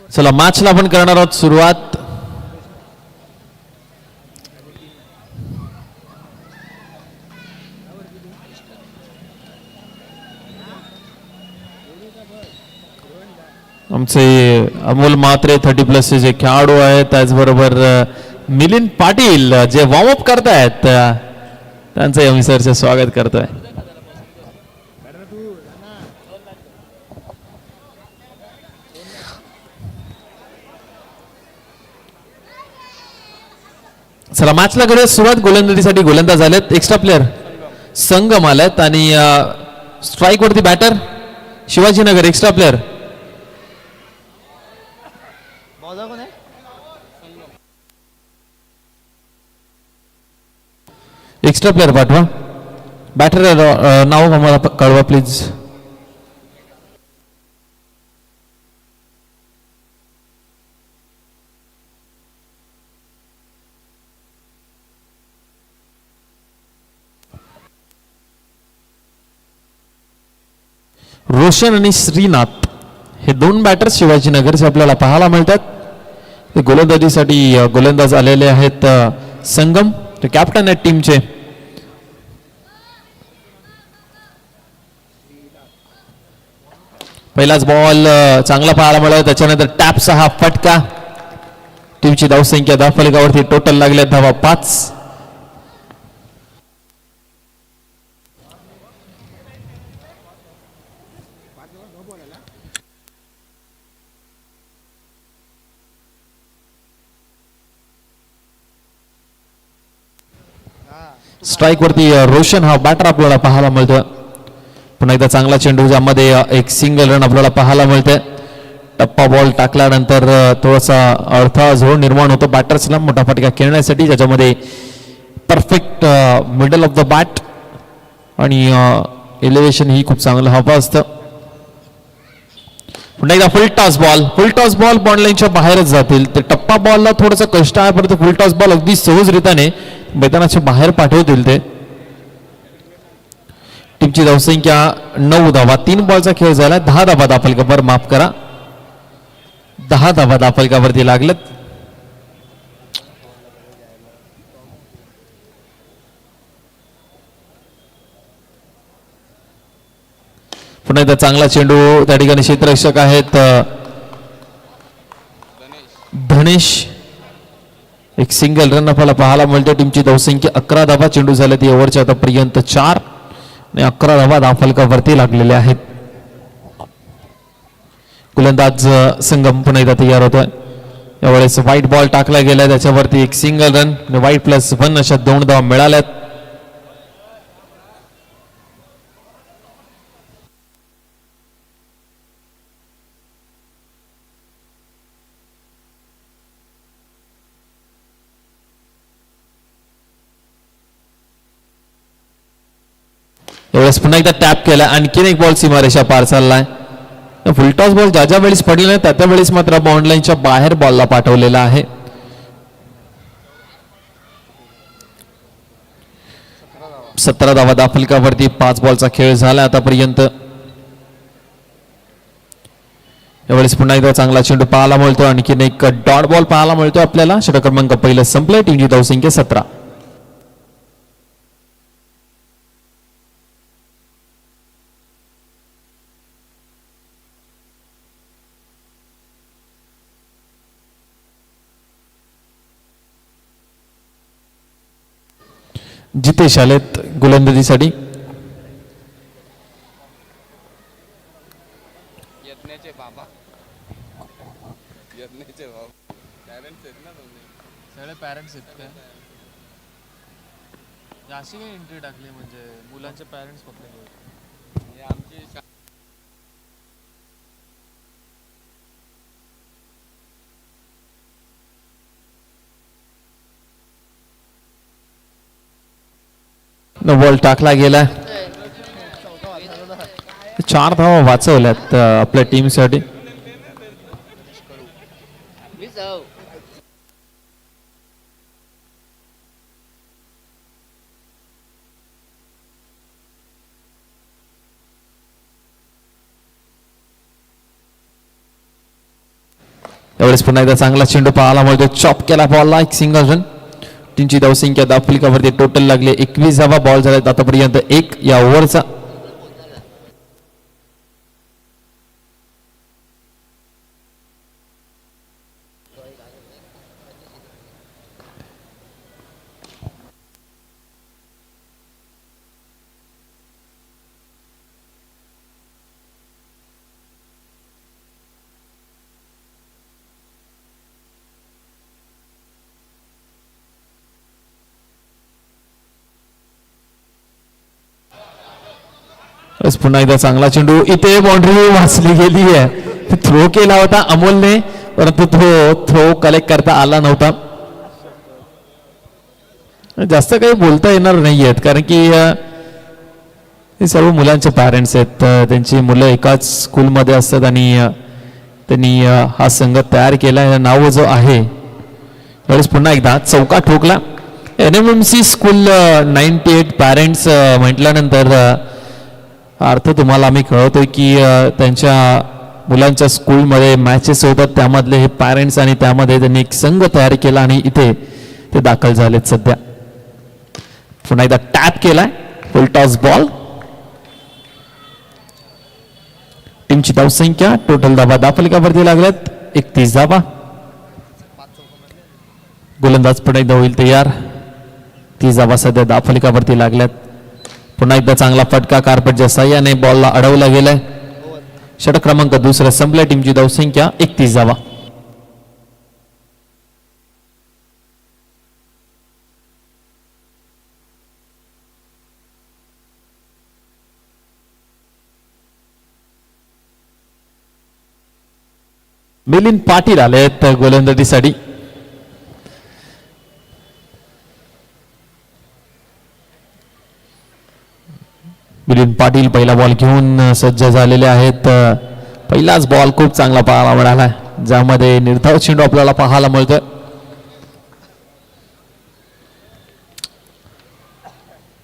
चला मॅचला आपण करणार आहोत सुरुवात. आमचे अमोल म्हात्रे 30+ जे खेळाडू आहेत, त्याचबरोबर मिलिंद पाटील जे वॉर्मअप करतायत, त्यांचं आम्ही सरचे स्वागत करतोय. चला मॅचला करूया सुरुवात. गोलंदाजीसाठी गोलंदाज आलेत, एक्स्ट्रा प्लेअर संगम आलेत आणि स्ट्राईक वरती batter Shivajinagar extra player. Extra player पाठवा. बॅटर नाव आम्हाला कळवा प्लीज. रोशन आणि श्रीनाथ हे दोन बॅटर्स शिवाजीनगरचे आपल्याला पाहायला मिळतात. गोलंदाजीसाठी गोलंदाज आलेले आहेत संगम, ते कॅप्टन आहेत टीमचे. पहिलाच बॉल चांगला पाहायला मिळाला, त्याच्यानंतर टॅप 6 फटका. टीमची धावसंख्या धावफलकावरती टोटल लागल्या धावा 5. स्ट्राईक वरती रोशन हा बॅटर आपल्याला पाहायला मिळतोय. पुन्हा एकदा चांगला चेंडू, ज्यामध्ये एक सिंगल रन आपल्याला पाहायला मिळते. टप्पा बॉल टाकल्यानंतर थोडासा अडथळा झोन निर्माण होतो बॅटर्सला मोठा फटका खेळण्यासाठी, ज्याच्यामध्ये perfect middle of the bat आणि एलिव्हेशन ही खूप चांगलं हवं असतं. पुन्हा एकदा फुल टॉस बॉल बॉन्ड लाईनच्या बाहेरच जातील. ते टप्पा बॉलला थोडंसं कष्ट आहे, परंतु फुल टॉस बॉल अगदी सहजरित्याने मैदानाच्या बाहेर पाठवतील. ते टीमची धावसंख्या 9 धावा, 3 बॉलचा खेळ झाला. 10 धावा धावफलकावर, माफ करा 10 धावा धावफलकावरती लागलेत. पुन्हा एकदा चांगला चेंडू, त्या ठिकाणी क्षेत्ररक्षक आहेत धनेश. एक सिंगल रन आपल्याला पाहायला मिळते. टीमची धावसंख्या 11 धावा, चेंडू झाले ती ओव्हरच्या आतापर्यंत 4 आणि 11 धावा धावफलकावरती लागलेले आहेत. गोलंदाज संगम पुन्हा एकदा तयार होतोय. यावेळेस व्हाईट बॉल टाकला गेलाय, त्याच्यावरती एक सिंगल रन, व्हाईट +1 अशा 2 धावा मिळाल्यात. यावेळेस पुन्हा एकदा टॅप केला, आणखीन एक बॉल सीमारेषा पार चाललाय. फुलटॉस बॉल ज्या वेळेस पडलेला नाही, त्या वेळेस मात्र बॉन्ड लाईनच्या बाहेर बॉलला पाठवलेला आहे. सतरा धावा धावफलकावरती 5 बॉलचा खेळ झाला आतापर्यंत. यावेळेस पुन्हा एकदा चांगला चेंडू पाहायला मिळतो, आणखीन एक डॉट बॉल पाहायला मिळतो आपल्याला. षटक क्रमांक पहिलं संपलंय. टीमची धावसंख्या 17. जितेश आलेत गोलंदाजीसाठी. पॅरेंट्स आहेत काय? अशी काही एंट्री टाकली म्हणजे मुलांचे पॅरेंट्स फक्त आमची. बॉल टाकला गेला, 4 धावा वाचवल्यात आपल्या टीमसाठी. त्यावेळेस पुन्हा एकदा चांगला चेंडू पाहायला मिळतो. चॉप केला बॉलला, एक सिंगल रन. टीमची धावसंख्या दाफलिकावरती टोटल लागले 21 धावा. बॉल झालेत आतापर्यंत 1 या ओव्हरचा. पुन्हा एकदा चांगला चेंडू, इथे बाउंड्री वाचली गेली आहे. थ्रो केला होता अमोलने, परंतु तो थ्रो कलेक्ट करता आला नव्हता. जास्त काही बोलता येणार नाहीयेत, कारण की हे सर्व मुलांचे पॅरेंट्स आहेत. त्यांची मुलं एकाच स्कूलमध्ये असतात आणि त्यांनी हा संघ तयार केला. नाव जो आहे त्यावेळेस पुन्हा एकदा चौका ठोकला. NMMC स्कूल 98 पॅरेंट्स म्हटल्यानंतर अर्थ तुम्हाला आम्ही कळवतोय की त्यांच्या मुलांच्या स्कूलमध्ये मॅचेस होतात, त्यामधले हे पॅरेंट्स, आणि त्यामध्ये त्यांनी एक संघ तयार केला आणि इथे ते दाखल झालेत सध्या. पुन्हा एकदा टॅप केलाय, फुल टॉस बॉल. टीमची धावसंख्या टोटल धावा दाफलिकावरती लागल्यात 31 धावा. गोलंदाज पुन्हा एकदा होईल तयार. 30 धावा सध्या दाफलिकावरती लागल्यात. पुन्हा एकदा चांगला फटका कार्पेटच्या साह्याने बॉलला अडवला गेलाय. षटक क्रमांक दुसरा संपलाय. टीमची धावसंख्या 31 धावा. मिलिंद पाटील आलेत गोलंदाजीसाठी. मिलिंद पाटील पहिला बॉल घेऊन सज्ज झालेले आहेत. पहिलाच बॉल खूप चांगला पाहायला मिळाला, ज्यामध्ये निर्धाव चेंडू आपल्याला पाहायला मिळतोय.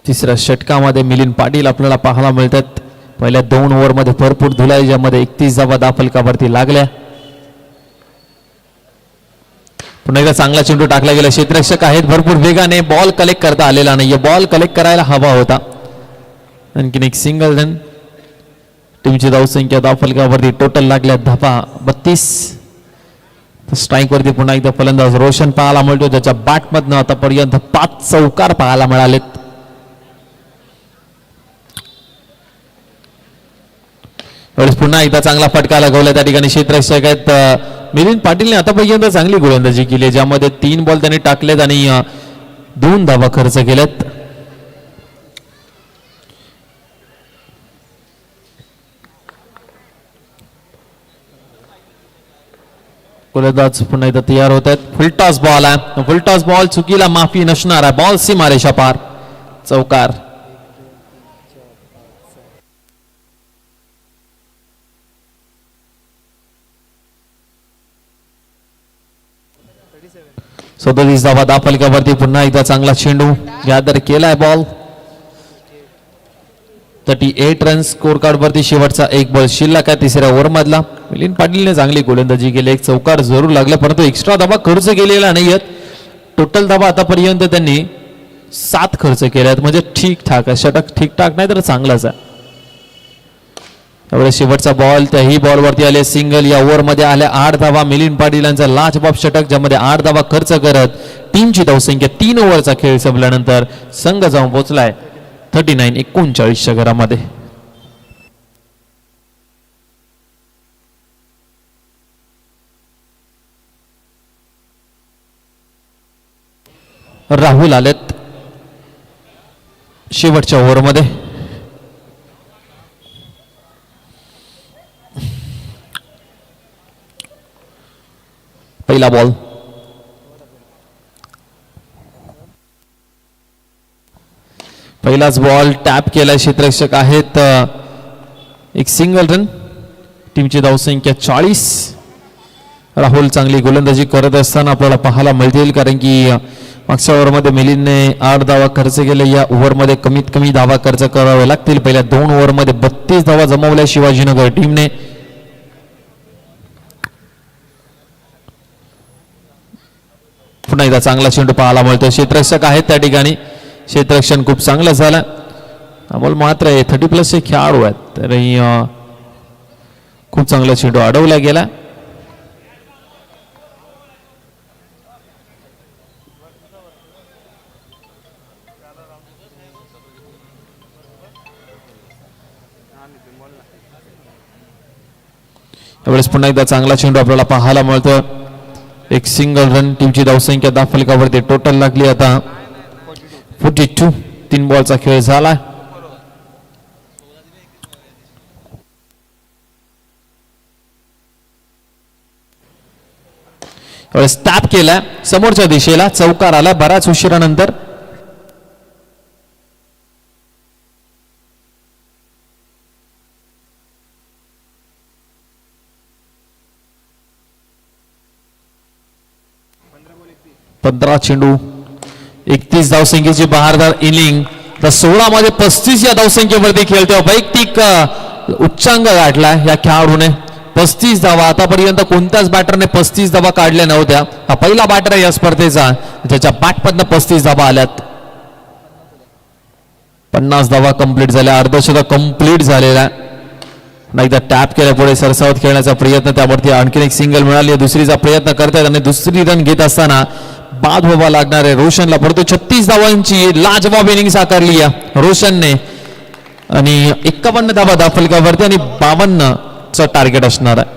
तिसऱ्या षटकामध्ये मिलिंद पाटील आपल्याला पाहायला मिळतात. पहिल्या 2 ओव्हरमध्ये भरपूर धुलाई, ज्यामध्ये 31 धावा दाफलकावरती लागल्या. पुन्हा एकदा चांगला चेंडू टाकला गेला. क्षेत्ररक्षक आहेत, भरपूर वेगाने बॉल कलेक्ट करता आलेला नाहीये. बॉल कलेक्ट करायला हवा होता. आणखीन एक सिंगल रन. टीमची धावसंख्या दाफलकावरती टोटल लागल्या धावा 32. स्ट्राईक वरती पुन्हा एकदा फलंदाज रोशन पाहायला मिळतो, ज्याच्या बॅटमधनं आतापर्यंत 5 चौकार पाहायला मिळालेत. पुन्हा एकदा चांगला फटका लगवला. त्या ठिकाणी क्षेत्ररक्षक आहेत मिलिंद पाटीलने आतापर्यंत चांगली गोलंदाजी केली, ज्यामध्ये 3 बॉल त्यांनी टाकलेत आणि 2 धावा खर्च केल्यात. गोलंदाज पुन्हा एकदा तयार होत आहेत. फुलटॉस बॉल आहे. फुलटॉस बॉल चुकीला माफी नसणार आहे. बॉल सीमारेषा पार, चौकार. सदतीस धावा दाफलकावरती. पुन्हा एकदा चांगला चेंडू गॅदर केलाय. बॉल 38 रन स्कोर कार्ड वरती. शेवटचा 1 बॉल शिल्लक आहे तिसऱ्या ओव्हर मधला. मिलिंद पाटीलने चांगली गोलंदाजी केली. 1 चौकार जरूर लागला, परंतु एक्स्ट्रा धावा खर्च केलेला नाहीयेत. टोटल धावा आतापर्यंत त्यांनी 7 खर्च केल्यात, म्हणजे ठीकठाक आहे. षटक ठीकठाक नाही तर चांगलाच आहे. त्यामुळे शेवटचा बॉल, त्याही बॉलवरती आले सिंगल. या ओव्हर मध्ये आल्या 8 धावा. मिलिंद पाटील यांचा लाजबाब षटक, ज्यामध्ये 8 धावा खर्च करत टीमची धावसंख्या 3 ओव्हरचा खेळ संपल्यानंतर संघ जाऊन पोहोचलाय 39-39 घरामध्ये. राहुल आलेत शेवटच्या ओव्हरमध्ये. पहिला बॉल. पहिलाच बॉल टॅप केला. क्षेत्ररक्षक आहेत. 1 सिंगल रन. टीमची धावसंख्या 40. राहुल चांगली गोलंदाजी करत असताना आपल्याला पाहायला मिळतील, कारण की मागच्या ओव्हरमध्ये मिलिंदने 8 धावा खर्च केले. या ओव्हरमध्ये कमीत कमी धावा खर्च करावे लागतील. पहिल्या 2 ओव्हरमध्ये 32 धावा जमवल्या शिवाजीनगर टीमने. पुन्हा एकदा चांगला चेंडू पाहायला मिळतो. क्षेत्ररक्षक आहेत त्या ठिकाणी, क्षेत्ररक्षण खूप चांगलं झालं. अमोल मात्र 30+ चे खेळाडू आहेत, तरी खूप चांगला चेंडू अडवला गेला. यावेळेस पुन्हा एकदा चांगला चेंडू आपल्याला पाहायला मिळतो. एक सिंगल रन, टीमची धावसंख्या 10 फलकावरती टोटल लागली आता 42. 3 बॉलचा खेळ झाला. यावेळेस टॅप केला समोरच्या दिशेला, चौकार आला बऱ्याच उशिरानंतर. पंधरा चेंडू 31 धावसंख्येची बहारदार इनिंग. तर 16 मध्ये 35 या धावसंख्येवरती खेळतो. वैयक्तिक उच्चांक गाठला या खेळाडूने. 35 धावा. आतापर्यंत कोणत्याच बॅटरने 35 धावा काढल्या नव्हत्या. हा पहिला बॅटर आहे या स्पर्धेचा ज्याच्या बॅटमधनं 35 धावा आल्यात. 50 धावा कंप्लीट झाल्या, अर्धशतक कंप्लीट झालेला. एकदा टॅप केल्या पुढे सरसावत खेळण्याचा प्रयत्न, त्यावरती आणखीन एक सिंगल मिळाली. दुसरीचा प्रयत्न करतायत आणि दुसरी रन घेत असताना बाद व्हावा लागणार आहे रोशनला. परंतु 36 धावांची लाजवाब इनिंग साकारली या रोशनने आणि 51 धावा दाफलकावरती आणि 52 चं टार्गेट असणार आहे.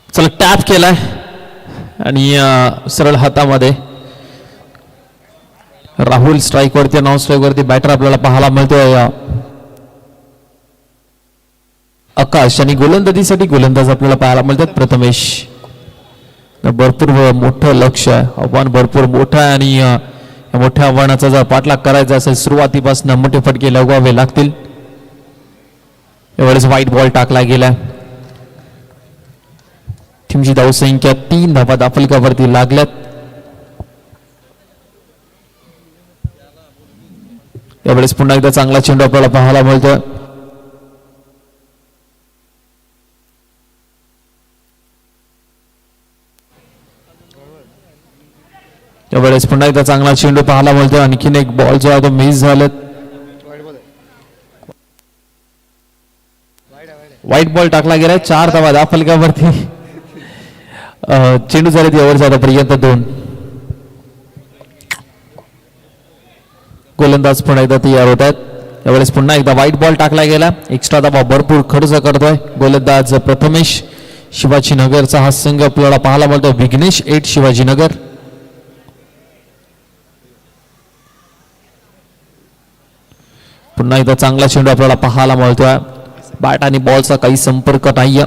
चला टॅप केलाय आणि सरळ हातामध्ये राहुल स्ट्राईक वरती, नॉन स्ट्राईक वरती बॅटर आपल्याला पाहायला मिळतोय. आकाश आणि गोलंदाजीसाठी गोलंदाज आपल्याला पाहायला मिळतात प्रथमेश. भरपूर मोठं लक्ष आहे, आव्हान भरपूर मोठं आहे आणि या मोठ्या आव्हानाचा जर पाठलाग करायचा असेल सुरुवातीपासून मोठे फटके लगवावे लागतील. यावेळेस व्हाईट बॉल टाकला गेला. टीमची धावसंख्या 3 धावा दाफलकावरती लागल्यात. यावेळेस पुन्हा एकदा चांगला चेंडू आपल्याला पाहायला मिळतोय. यावेळेस पुन्हा एकदा चांगला चेंडू पाहायला मिळतोय. आणखीन एक बॉल जो आहे तो मिस झालेत. व्हाईट बॉल टाकला गेलाय. 4 धावा दाफलकावरती. चेंडू झालेत यावर आतापर्यंत 2. गोलंदाज पुन्हा एकदा तयार होत आहेत. यावेळेस पुन्हा एकदा व्हाईट बॉल टाकला गेला. एक्स्ट्रा धावा भरपूर खर्च करतोय गोलंदाज प्रथमेश. शिवाजीनगरचा हा संघ आपल्याला पाहायला मिळतो. विघ्नेश 8 शिवाजीनगर. पुन्हा एकदा चांगला चेंडू आपल्याला पाहायला मिळतोय. बॅट आणि बॉलचा काही संपर्क नाहीये.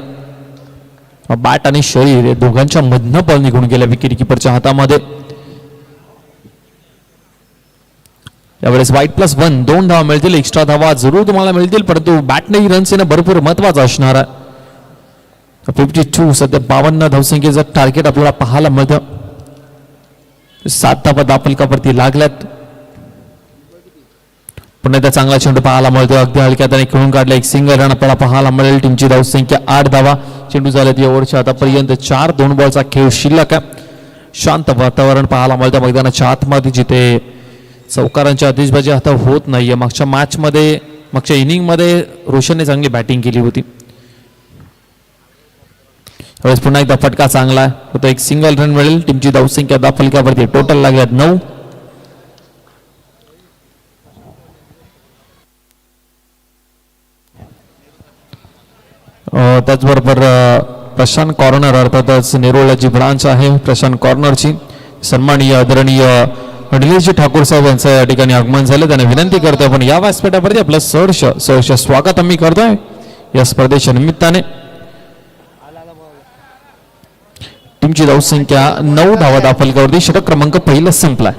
बॅट आणि शरीर या दोघांच्या मधनं बॉल निघून गेला विकेट किपरच्या हातामध्ये. यावेळेस वाईट +1 2 धावा मिळतील. एक्स्ट्रा धावा जरूर तुम्हाला मिळतील, परंतु बॅटने रन्स येणं भरपूर महत्वाचं असणार आहे. 52 सध्या 52 धावसंख्येचं टार्गेट आपल्याला पाहायला मिळतं. 7 धावा दापलकावरती लागल्यात. पुन्हा एकदा चांगला चेंडू पाहायला मिळतो. अगदी हलक्यात आणि खेळून काढला. एक सिंगल रन आपल्याला पाहायला मिळेल. टीमची धावसंख्या 8 धावा. चेंडू झाल्यात या ओव्हरच्या आतापर्यंत 4 2 बॉलचा खेळ शिल्लक आहे. शांत वातावरण पाहायला मिळतं मैदानाच्या आतमध्ये, जिथे चौकारांच्या आतिषबाजी आता होत नाहीये. मागच्या इनिंगमध्ये रोशनने चांगली बॅटिंग केली होती. त्यावेळेस पुन्हा एकदा फटका चांगला आहे. फक्त एक सिंगल रन मिळेल. टीमची धावसंख्या दाफलकावरती टोटल लागल्यात 9. त्याचबरोबर प्रशांत कॉर्नर अर्थातच नेरोळ्याची ब्रांच आहे प्रशांत कॉर्नरची, सन्माननीय आदरणीय निलेशजी ठाकूर साहेब यांचं या ठिकाणी आगमन झालं. त्यांना विनंती करतोय आपण या व्यासपीठावरती आपलं सहर्ष स्वागत आम्ही करतोय या स्पर्धेच्या निमित्ताने. टीमची धावसंख्या 9 धावा दाफलकावरती. षटक क्रमांक पहिला संपलाय.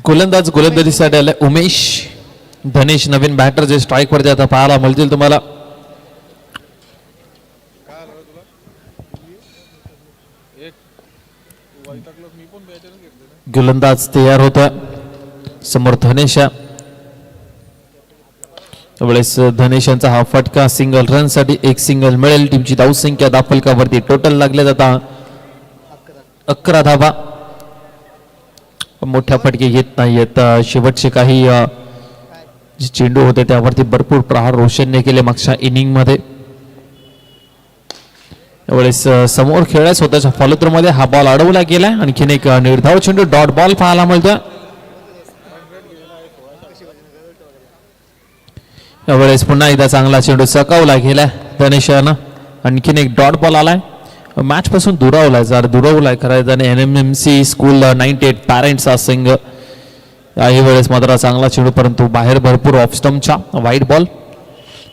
गोलंदाजीसाठी आले उमेश धनेश. नवीन बॅटर जे स्ट्राईक वरती आता पाहायला मिळतील तुम्हाला. गोलंदाज तयार होता. समोर धनेश. त्यावेळेस धनेश यांचा हा फटका सिंगल रन साठी एक सिंगल मिळेल. टीमची धावसंख्या दाफलकावरती टोटल लागले जाता 11 धावा. मोठ्या फटके येत नाहीयेत. शेवटचे काही जे चेंडू होते त्यावरती भरपूर प्रहार रोशनने केले मागच्या इनिंग मध्ये. यावेळेस समोर खेळायला स्वतःच्या फॉलोथ्रू मध्ये हा बॉल अडवला गेलाय. आणखीन एक निर्धाव चेंडू डॉट बॉल पाहायला मिळतोय. यावेळेस पुन्हा एकदा चांगला चेंडू सकावला गेलाय धनेशानं. आणखीन एक डॉट बॉल आलाय. मॅच पासून दुरावलाय खरं NMMC स्कूल 98 पॅरेंट्स हा संघ. याही वेळेस मात्र चांगला चेंडू, परंतु बाहेर भरपूर ऑफ स्टंपच्या वाईट बॉल.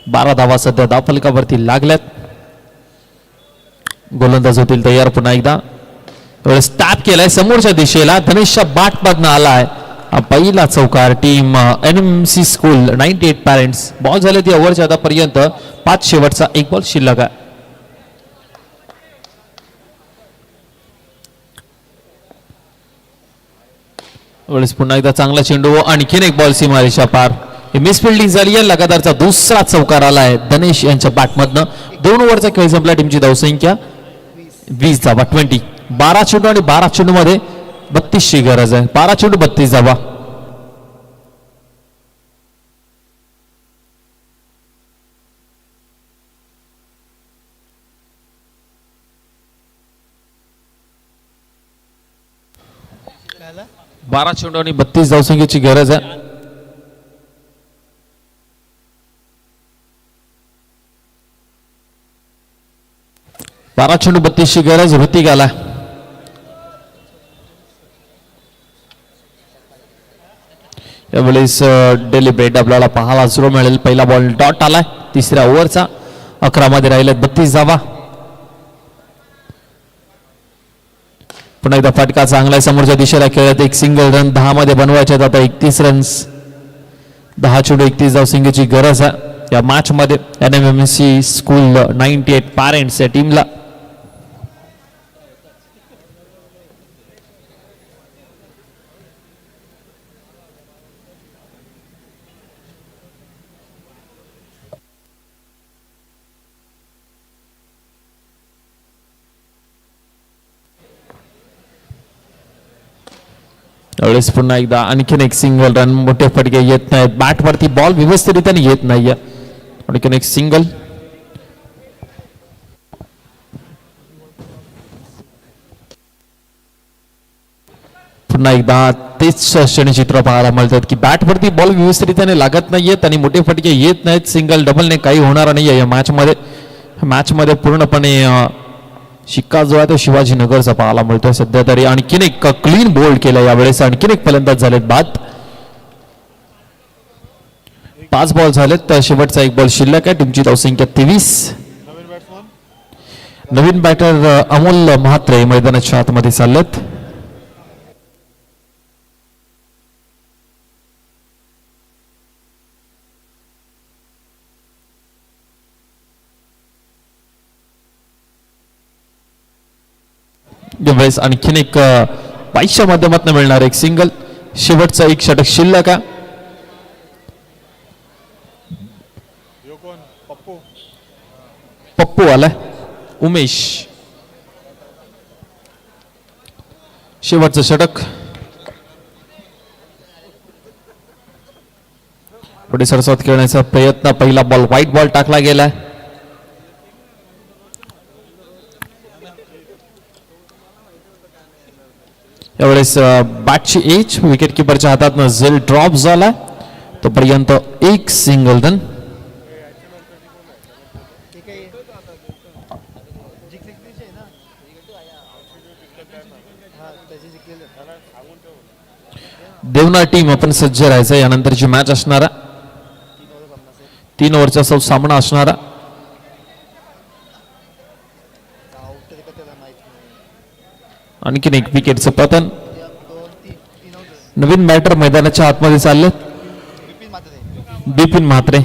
12 धावा सध्या दाफलकावरती लागल्यात. गोलंदाज होतील तयार. पुन्हा एकदा वेळेस टॅप केलाय समोरच्या दिशेला. धनेशच्या बाट मधनं आलाय पहिला चौकार. Team NMMC school 98 parents. Ball झाले ती ओव्हरच्या आतापर्यंत 5 शेवटचा 1 बॉल शिल्लक आहे. वेळेस पुन्हा एकदा चांगला चेंडू. आणखीन एक बॉल सीमारेषा पार. मिस फिल्डिंग झाली आहे. लगातारचा दुसरा चौकार आलाय धनेश यांच्या बॅटमधनं. 2 ओव्हरचा खेळ संपला. टीमची धावसंख्या 20 धावा 20. 12 चेंडू आणि 12 चेंडू मध्ये 32 ची गरज आहे. 12 चेंडू 32 धावा. बारा चेंडू आणि 32 धावसंख्येची गरज आहे. बारा चेंडू 32 ची गरज. ऋतिक आला. यावेळेस डेलिब्रेट आपल्याला पाहायला सुरू मिळेल. पहिला बॉल डॉट आलाय. तिसऱ्या ओव्हरचा 11 मध्ये राहिलेत 32 धावा. पुन्हा एकदा फटका चांगला आहे. समोरच्या दिशेला खेळत एक सिंगल रन 10 मध्ये बनवायचे. आता 31 रन्स. 10 चेंडू 31 धावसंख्येची गरज आहे या मॅच मध्ये NMMC स्कूल 98 पॅरेंट्स या टीमला. त्यावेळेस पुन्हा एकदा आणखीन एक सिंगल रन, मोठे फटके येत नाहीत, बॅटवरती बॉल व्यवस्थितरित्याने येत नाहीये. आणखीन एक सिंगल. पुन्हा एकदा तेच क्षणचित्र पाहायला मिळतात की बॅटवरती बॉल व्यवस्थितरित्याने लागत नाहीयेत आणि मोठे फटके येत नाहीत. सिंगल डबलने काही होणार नाहीये या मॅचमध्ये पूर्णपणे शिक्का जो आहे तो शिवाजीनगरचा पाहायला मिळतोय सध्या तरी. आणखीन एक क्लीन बोल्ड केलं यावेळेस, आणखीन एक फलंदाज झालेत बाद. 5 बॉल झालेत तर शेवटचा एक बॉल शिल्लक आहे. टीमची धावसंख्या 23. नवीन बॅटर अमोल म्हात्रे मैदानाच्या आतमध्ये चाललेत. यावेळेस आणखीन एक 22च्या माध्यमातून मिळणार एक सिंगल. शेवटचा एक षटक शिल्लक आहे. पप्पू आलाय. उमेश शेवटचं षटक. पुढे सरसावत खेळण्याचा प्रयत्न. पहिला बॉल व्हाईट बॉल टाकला गेलाय. यावेळेस बॅटची एज विकेट किपरच्या हातातनं झेल ड्रॉप झाला. तोपर्यंत एक सिंगल रन. देवना टीम आपण सज्ज राहायचं. यानंतरची मॅच असणारा 3 ओव्हरचा सामना असणारा. आणखीन एक विकेटचं पतन. नवीन बॅटर मैदानाच्या आतमध्ये चालले. बिपिन म्हात्रे.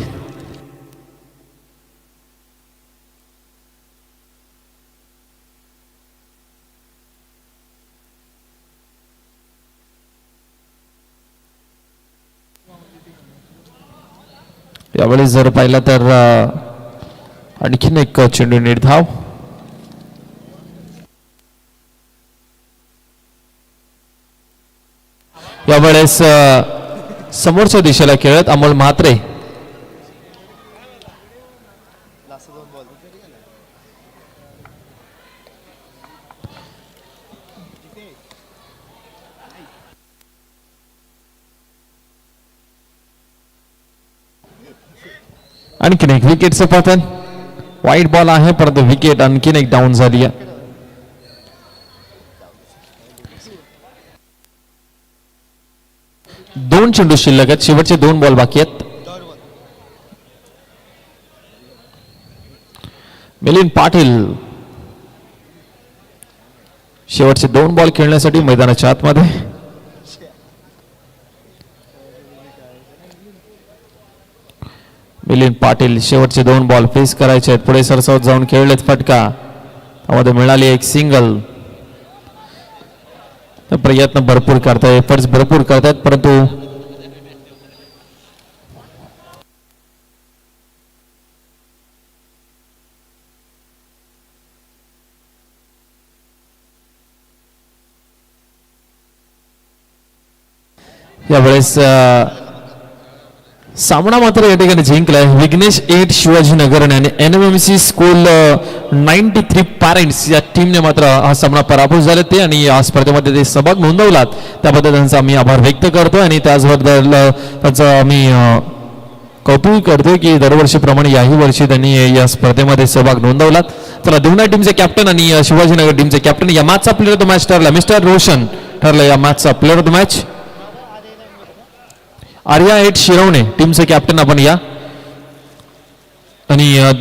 यावेळेस जर पाहिलं तर आणखीन एक चेंडू निर्धाव. यावेळेस समोरच्या दिशेला खेळत अमोल म्हात्रे. आणखीन एक विकेटचं पतन. वाईट बॉल आहे परंतु विकेट आणखीन एक डाऊन झाली आहे. दोन चेंडू शिल्लक आहेत. शेवटचे 2 बॉल बाकी आहेत. मिलिंद पाटील शेवटचे 2 बॉल खेळण्यासाठी मैदानाच्या आतमध्ये. मिलिंद पाटील शेवटचे 2 बॉल फेस करायचे आहेत. पुढे सरसावत जाऊन खेळलेत फटका. त्यामध्ये मिळाली एक सिंगल. प्रयत्न भरपूर करतायत, एफर्ट्स भरपूर करतायत परंतु यावेळेस सामना मात्र या ठिकाणी जिंकलाय विघ्नेश 8 शिवाजीनगर आणि NMMC स्कूल 93 पॅरेंट्स या टीमने मात्र हा सामना पराभूत झाले ते आणि या स्पर्धेमध्ये ते सहभाग नोंदवलात त्याबद्दल त्यांचा आम्ही आभार व्यक्त करतो आणि त्याचबद्दल त्यांचा आम्ही कौतुक करतो की दरवर्षीप्रमाणे याही वर्षी त्यांनी या स्पर्धेमध्ये सहभाग नोंदवलात. चला देवना टीमचे कॅप्टन आणि शिवाजीनगर टीमचे कॅप्टन या मॅचचा प्लेअर ऑफ द मॅच ठरला मिस्टर रोशन ठरला या मॅचचा player of the match. Arya 8 Shirwane टीमचे कॅप्टन आपण या आणि